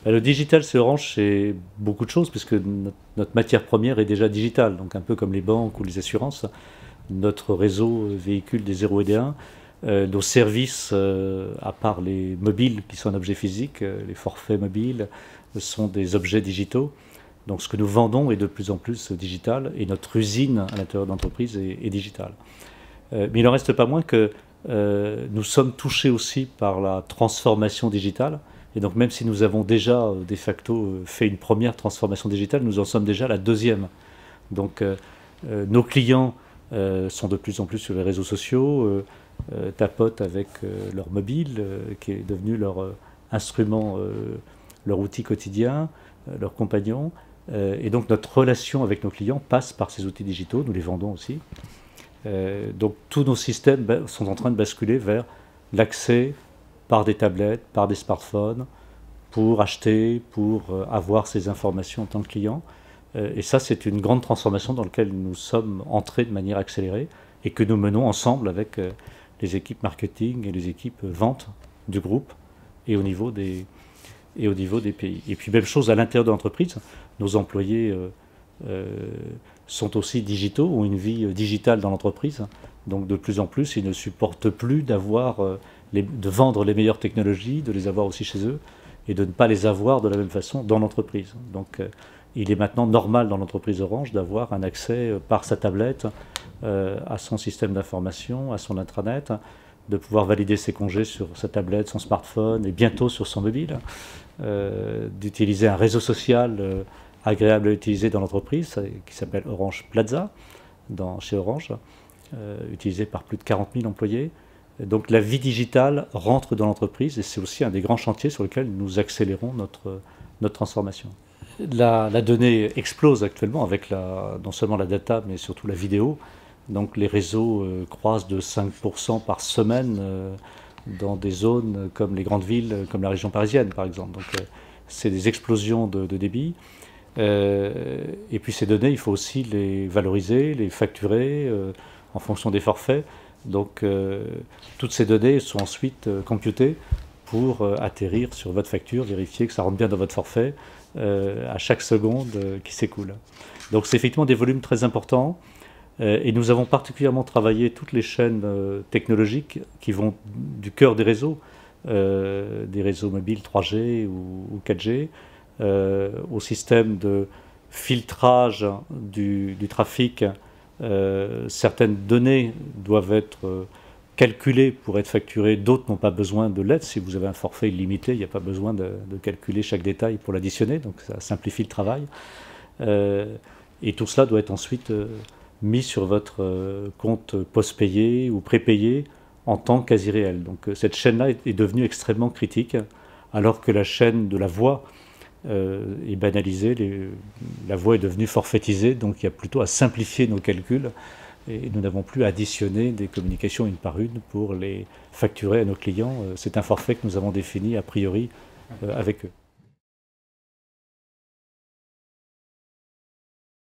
Le digital, c'est Orange, c'est beaucoup de choses, puisque notre matière première est déjà digitale, donc un peu comme les banques ou les assurances. Notre réseau véhicule des 0 et des 1. Nos services, à part les mobiles qui sont un objet physique, les forfaits mobiles sont des objets digitaux. Donc ce que nous vendons est de plus en plus digital et notre usine à l'intérieur de l'entreprise est digitale. Mais il n'en reste pas moins que nous sommes touchés aussi par la transformation digitale. Et donc même si nous avons déjà de facto fait une première transformation digitale, nous en sommes déjà à la deuxième. Donc nos clients sont de plus en plus sur les réseaux sociaux, tapotent avec leur mobile, qui est devenu leur instrument, leur outil quotidien, leur compagnon. Et donc notre relation avec nos clients passe par ces outils digitaux, nous les vendons aussi. Donc tous nos systèmes sont en train de basculer vers l'accès par des tablettes, par des smartphones, pour acheter, pour avoir ces informations en tant que client. Et ça, c'est une grande transformation dans laquelle nous sommes entrés de manière accélérée et que nous menons ensemble avec les équipes marketing et les équipes vente du groupe et au niveau des pays. Et puis même chose à l'intérieur de l'entreprise, nos employés sont aussi digitaux, ont une vie digitale dans l'entreprise. Donc de plus en plus, ils ne supportent plus de vendre les meilleures technologies, de les avoir aussi chez eux et de ne pas les avoir de la même façon dans l'entreprise. Donc il est maintenant normal dans l'entreprise Orange d'avoir un accès par sa tablette à son système d'information, à son intranet, de pouvoir valider ses congés sur sa tablette, son smartphone et bientôt sur son mobile, d'utiliser un réseau social agréable à utiliser dans l'entreprise qui s'appelle Orange Plaza chez Orange, utilisé par plus de 40 000 employés. Donc la vie digitale rentre dans l'entreprise et c'est aussi un des grands chantiers sur lesquels nous accélérons notre transformation. La donnée explose actuellement avec non seulement la data mais surtout la vidéo. Donc les réseaux croissent de 5% par semaine dans des zones comme les grandes villes, comme la région parisienne par exemple. Donc c'est des explosions de débit. Et puis ces données, il faut aussi les valoriser, les facturer en fonction des forfaits. Donc toutes ces données sont ensuite computées pour atterrir sur votre facture, vérifier que ça rentre bien dans votre forfait à chaque seconde qui s'écoule. Donc c'est effectivement des volumes très importants. Et nous avons particulièrement travaillé toutes les chaînes technologiques qui vont du cœur des réseaux mobiles 3G ou 4G, au système de filtrage du trafic. Certaines données doivent être calculées pour être facturées, d'autres n'ont pas besoin de l'aide. Si vous avez un forfait illimité, il n'y a pas besoin de calculer chaque détail pour l'additionner, donc ça simplifie le travail. Et tout cela doit être ensuite mis sur votre compte post-payé ou prépayé en temps quasi réel. Donc cette chaîne-là est devenue extrêmement critique, alors que la chaîne de la voix est banalisée, la voix est devenue forfaitisée, donc il y a plutôt à simplifier nos calculs et nous n'avons plus à additionner des communications une par une pour les facturer à nos clients. C'est un forfait que nous avons défini a priori avec eux.